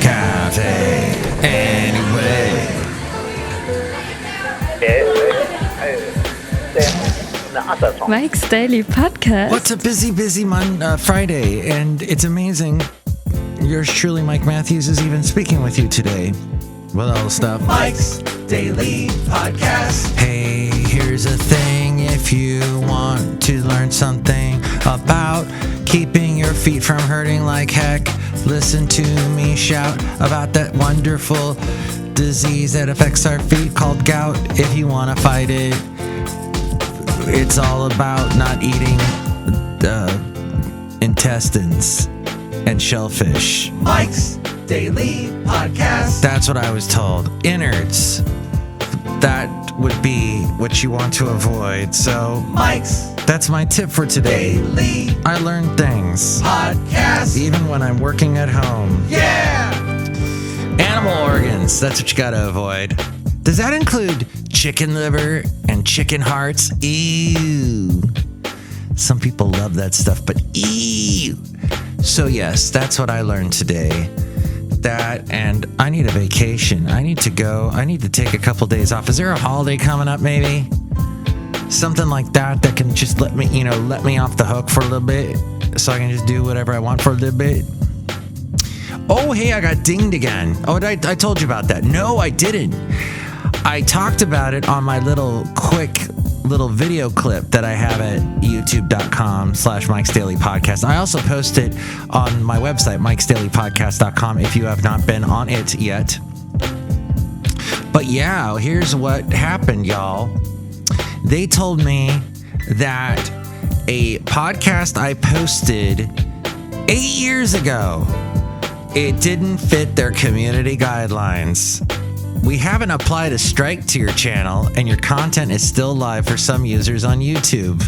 cafe anyway. Mike's Daily Podcast. What's a busy Friday, and it's amazing. Yours truly, Mike Matthews, is even speaking with you today with all the stuff. Mike's Daily Podcast. Hey, here's a thing. If you want to learn something about keeping your feet from hurting like heck, listen to me shout about that wonderful disease that affects our feet called gout. If you want to fight it, it's all about not eating intestines and shellfish. Mike's Daily Podcast. That's what I was told. Innards. That would be what you want to avoid. So, Mike's that's my tip for today. Daily I learn things. Podcast. Even when I'm working at home. Yeah! Animal organs. That's what you gotta avoid. Does that include chicken liver and chicken hearts? Ew. Some people love that stuff, but ew. So yes, that's what I learned today. That, and I need a vacation. I need to go. I need to take a couple days off. Is there a holiday coming up, maybe? Something like that can just let me off the hook for a little bit, so I can just do whatever I want for a little bit. Oh, hey, I got dinged again. Oh, I told you about that. No, I didn't. I talked about it on my quick video clip that I have at youtube.com/Mike's Daily Podcast. I also post it on my website, mikesdailypodcast.com, if you have not been on it yet. But yeah, here's what happened, y'all. They told me that a podcast I posted 8 years ago, it didn't fit their community guidelines. We haven't applied a strike to your channel, and your content is still live for some users on YouTube.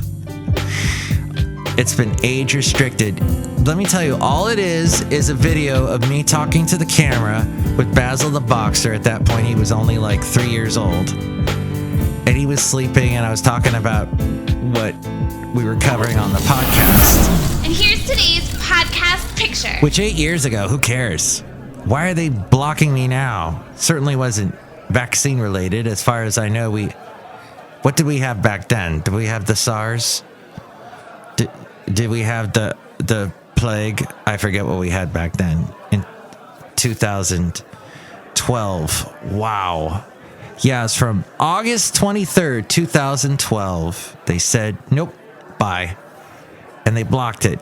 It's been age restricted. Let me tell you, all it is a video of me talking to the camera with Basil the boxer. At that point, he was only like 3 years old. And he was sleeping, and I was talking about what we were covering on the podcast. And here's today's podcast picture. Which 8 years ago, who cares? Why are they blocking me now? Certainly wasn't vaccine related. As far as I know, what did we have back then? Did we have the SARS? Did we have the plague? I forget what we had back then in 2012. Wow. Yeah, it's from August 23rd, 2012. They said, nope, bye. And they blocked it.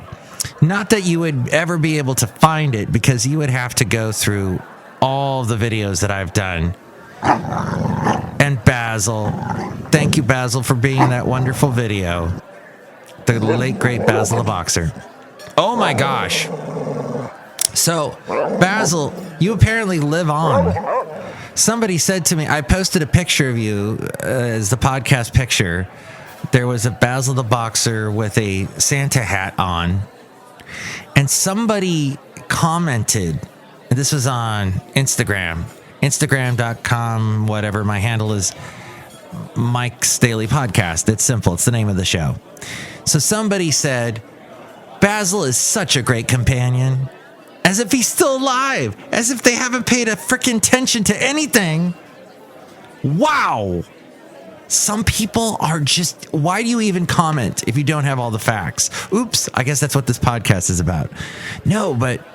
Not that you would ever be able to find it, because you would have to go through all the videos that I've done. And Basil, thank you, Basil, for being in that wonderful video. The late, great Basil the boxer. Oh my gosh. So, Basil, you apparently live on. Somebody said to me, I posted a picture of you as the podcast picture. There was a Basil the boxer with a Santa hat on. And somebody commented, and this was on Instagram.com, whatever. My handle is Mike's Daily Podcast. It's simple. It's the name of the show. So somebody said, Basil is such a great companion. As if he's still alive. As if they haven't paid a freaking attention to anything. Wow. Some people are just, why do you even comment if you don't have all the facts? Oops, I guess that's what this podcast is about. No, but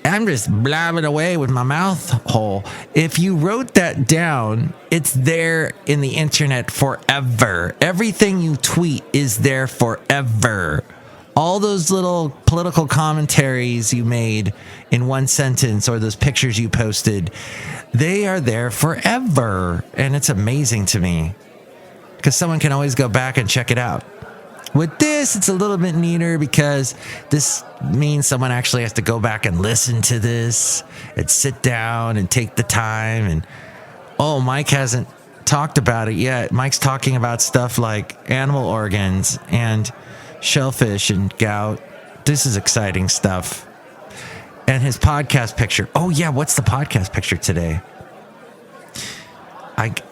I'm just blabbing away with my mouth hole. If you wrote that down, it's there in the internet forever. Everything you tweet is there forever. All those little political commentaries you made in one sentence, or those pictures you posted, they are there forever. And it's amazing to me, because someone can always go back and check it out. With this, it's a little bit neater, because this means someone actually has to go back and listen to this and sit down and take the time. And, oh, Mike hasn't talked about it yet. Mike's talking about stuff like animal organs and shellfish and gout. This is exciting stuff. And his podcast picture. Oh, yeah, what's the podcast picture today?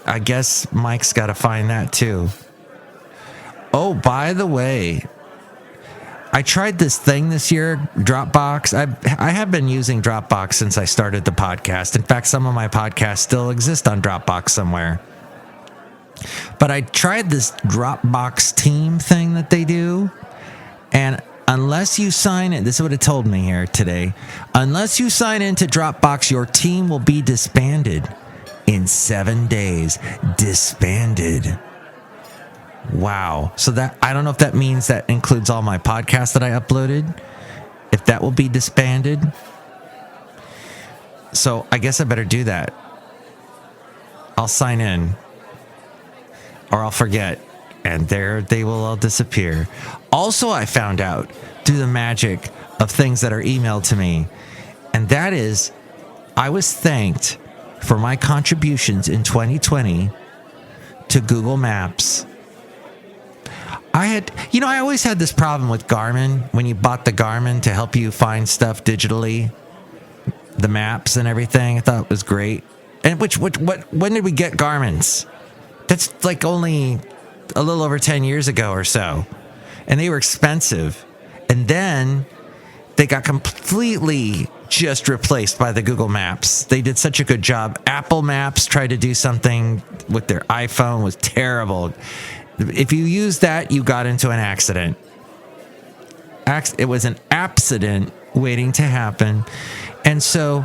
I guess Mike's got to find that too. Oh, by the way, I tried this thing this year, Dropbox. I have been using Dropbox since I started the podcast. In fact, some of my podcasts still exist on Dropbox somewhere. But I tried this Dropbox team thing that they do. And unless you sign in, this is what it told me here today. Unless you sign into Dropbox, your team will be disbanded in 7 days. Disbanded. Wow. So that, I don't know if that means that includes all my podcasts that I uploaded. If that will be disbanded. So I guess I better do that. I'll sign in. Or I'll forget. And there they will all disappear. Also, I found out through the magic of things that are emailed to me. And that is, I was thanked for my contributions in 2020 to Google Maps. I always had this problem with Garmin. When you bought the Garmin to help you find stuff digitally, the maps and everything, I thought it was great. And when did we get Garmin's? That's like only a little over 10 years ago or so. And they were expensive. And then they got completely just replaced by the Google Maps. They did such a good job. Apple Maps tried to do something with their iPhone. It was terrible. If you used that, you got into an accident. It was an accident waiting to happen. And so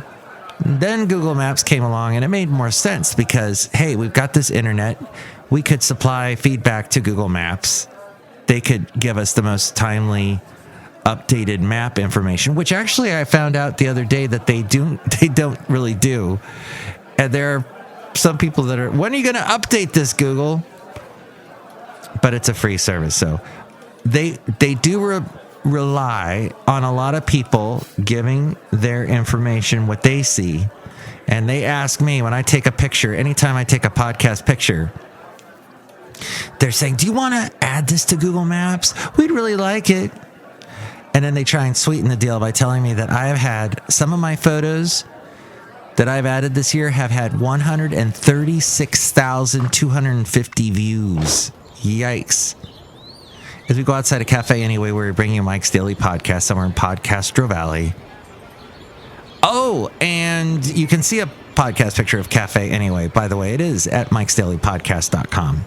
then Google Maps came along, and it made more sense because, hey, we've got this internet. We could supply feedback to Google Maps. They could give us the most timely, updated map information, which actually I found out the other day that they don't really do. And there are some people that are, when are you going to update this, Google? But it's a free service, so they do rely on a lot of people giving their information what they see. And they ask me when I take a picture, anytime I take a podcast picture, they're saying, do you want to add this to Google Maps? We'd really like it. And then they try and sweeten the deal by telling me that I have had some of my photos that I've added this year have had 136,250 views. Yikes. As we go outside a cafe anyway, we're bringing you Mike's Daily Podcast somewhere in Podcastro Valley. Oh, and you can see a podcast picture of Cafe Anyway. By the way, it is at mikesdailypodcast.com.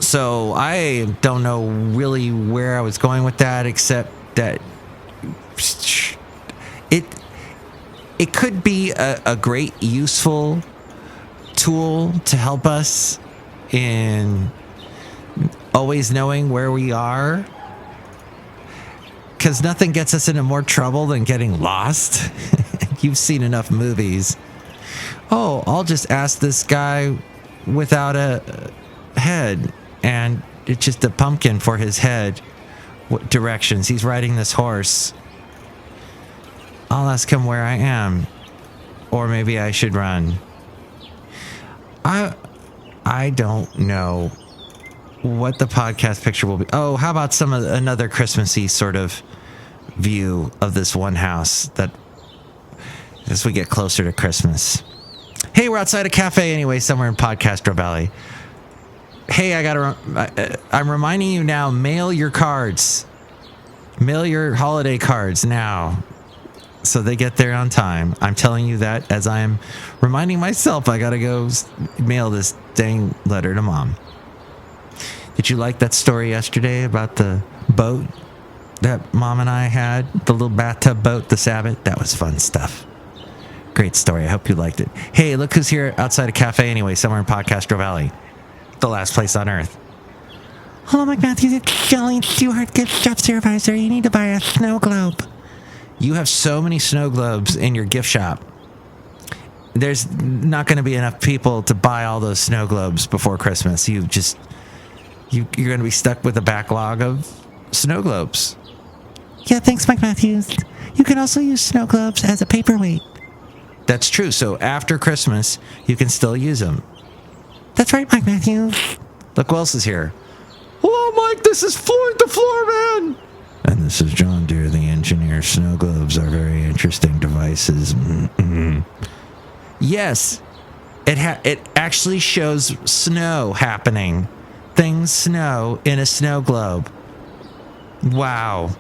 So I don't know really where I was going with that, except that it could be a great, useful tool to help us in always knowing where we are, because nothing gets us into more trouble than getting lost. You've seen enough movies. Oh, I'll just ask this guy without a head, and it's just a pumpkin for his head. What directions? He's riding this horse. I'll ask him where I am, or maybe I should run. I don't know what the podcast picture will be. Oh, how about another Christmassy sort of view of this one house that as we get closer to Christmas. Hey, we're outside a cafe anyway, somewhere in Podcastro Valley. Hey, I'm reminding you now, mail your cards. Mail your holiday cards now, so they get there on time. I'm telling you that as I'm reminding myself I gotta go mail this dang letter to Mom. Did you like that story yesterday about the boat that Mom and I had? The little bathtub boat, the Sabbath? That was fun stuff. Great story. I hope you liked it. Hey, look who's here outside a cafe anyway, somewhere in Podcastro Valley. The last place on earth. Hello, Mike Matthews. It's Chely Shoehart, gift shop supervisor. You need to buy a snow globe. You have so many snow globes in your gift shop. There's not going to be enough people to buy all those snow globes before Christmas. You're going to be stuck with a backlog of snow globes. Yeah, thanks, Mike Matthews. You can also use snow globes as a paperweight. That's true. So after Christmas, you can still use them. That's right, Mike Matthews. Look who else is here. Hello, Mike. This is Floyd the Floorman. And this is John Deere, the engineer. Snow globes are very interesting devices. Mm-mm. Yes, it actually shows snow happening. Things snow in a snow globe. Wow.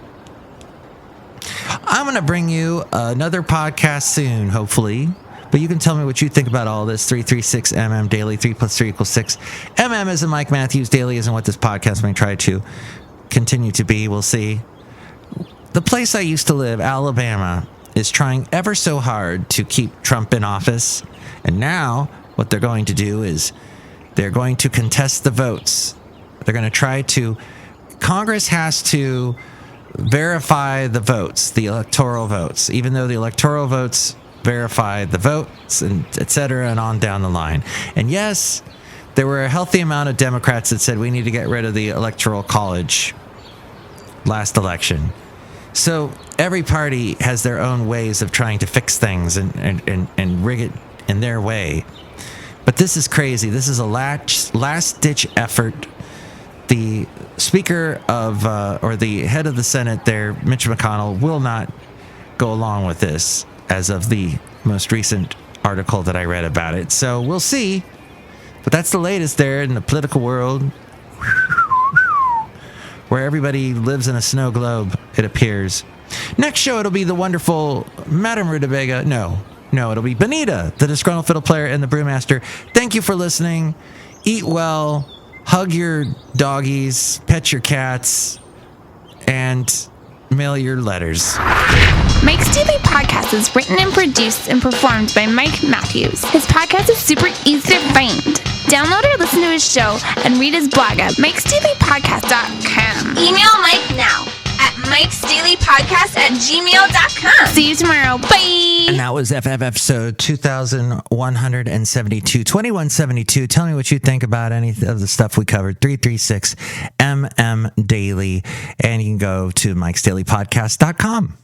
I'm going to bring you another podcast soon, hopefully. But you can tell me what you think about all this. 336MM Daily, 3 + 3 = 6. MM isn't Mike Matthews. Daily isn't what this podcast may try to continue to be. We'll see. The place I used to live, Alabama, is trying ever so hard to keep Trump in office. And now what they're going to do is they're going to contest the votes. They're going to try to... Congress has to verify the votes, the electoral votes, even though the electoral votes verify the votes, and et cetera, and on down the line. And yes, there were a healthy amount of Democrats that said we need to get rid of the Electoral College last election. So every party has their own ways of trying to fix things and rig it in their way. But this is crazy. This is a last-ditch effort. The Speaker of, or the head of the Senate there, Mitch McConnell, will not go along with this as of the most recent article that I read about it. So we'll see. But that's the latest there in the political world, where everybody lives in a snow globe, it appears. Next show, it'll be the wonderful Madame Rootabega. No, it'll be Benita, the disgruntled fiddle player and the brewmaster. Thank you for listening. Eat well. Hug your doggies, pet your cats, and mail your letters. Mike's Daily Podcast is written and produced and performed by Mike Matthews. His podcast is super easy to find. Download or listen to his show and read his blog at mikesdailypodcast.com. Email Mike now at mikesdailypodcast@gmail.com. See you tomorrow. Bye. And that was FF episode 2172, 2172. Tell me what you think about any of the stuff we covered. 336 MM Daily. And you can go to mikesdailypodcast.com.